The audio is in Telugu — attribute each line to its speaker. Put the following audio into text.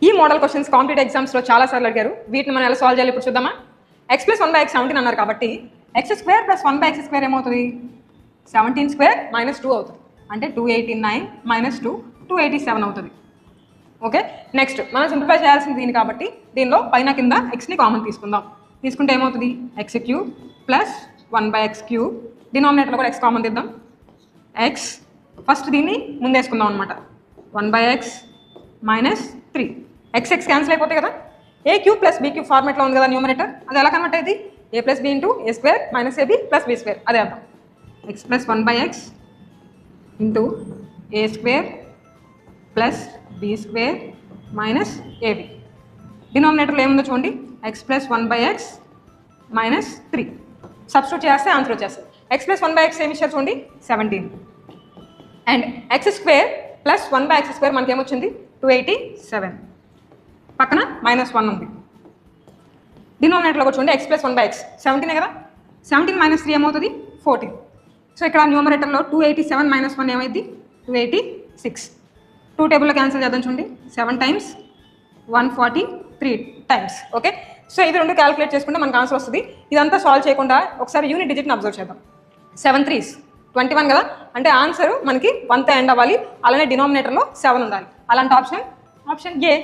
Speaker 1: ఈ మోడల్ క్వశ్చన్స్ కాంపిటేటివ్ ఎగ్జామ్స్లో చాలాసార్లు అడిగారు. వీటిని మనం ఎలా సాల్వ్ చేయాలి ఇప్పుడు చూద్దామా. x + 1/x 17 అన్నారు కాబట్టి x² + 1/x² ఏమవుతుంది, 17² - 2 అవుతుంది. అంటే 289 - 2 287 అవుతుంది. ఓకే, నెక్స్ట్ మనం సింప్లిఫై చేయాల్సింది దీన్ని కాబట్టి దీనిలో పైన కింద ఎక్స్ని కామన్ తీసుకుందాం. తీసుకుంటే ఏమవుతుంది, x³ + 1/x³ డినామినేటర్లో కూడా ఎక్స్ కామన్ తీద్దాం. ఎక్స్ ఫస్ట్ దీన్ని ముందేసుకుందాం అనమాట. 1/x - 3 x క్యాన్సిల్ అయిపోతాయి కదా. a³ + b³ ఫార్మేట్లో ఉంది కదా న్యూమరేటర్, అది ఎలా కన్వర్ట్ అయ్యింది, a + b × a² - ab + b². అదే అర్థం. x + 1/x × a² + b² - ab. డినామినేటర్లో ఏముందో చూడండి, x + 1/x - 3. సబ్స్టిట్యూట్ చేస్తే ఆన్సర్ వచ్చేస్తుంది. x + 1/x ఏమి ఇచ్చారు చూడండి, 17. And x² + 1/x² మనకేమొచ్చింది, 287. పక్కన -1 ఉంది. డినామినేటర్లో చూడండి x + 1/x 17 కదా, 17 - 3 ఏమవుతుంది, 14. సో ఇక్కడ న్యూమరేటర్లో 287 - 1 ఏమైంది, 286. 2 టేబుల్లో క్యాన్సిల్ చేద్దాం చూడండి, 7 times 143 times. ఓకే, సో ఇది రెండు క్యాలిక్యులేట్ చేసుకుంటే మనకు ఆన్సర్ వస్తుంది. ఇదంతా సాల్వ్ చేయకుండా ఒకసారి యూనిట్ డిజిట్ని అబ్జర్వ్ చేద్దాం. 7 3s 21 కదా, అంటే ఆన్సర్ మనకి 1తో ఎండ్ అవ్వాలి. అలానే డినామినేటర్లో 7 ఉండాలి. అలాంటి ఆప్షన్ ఏ.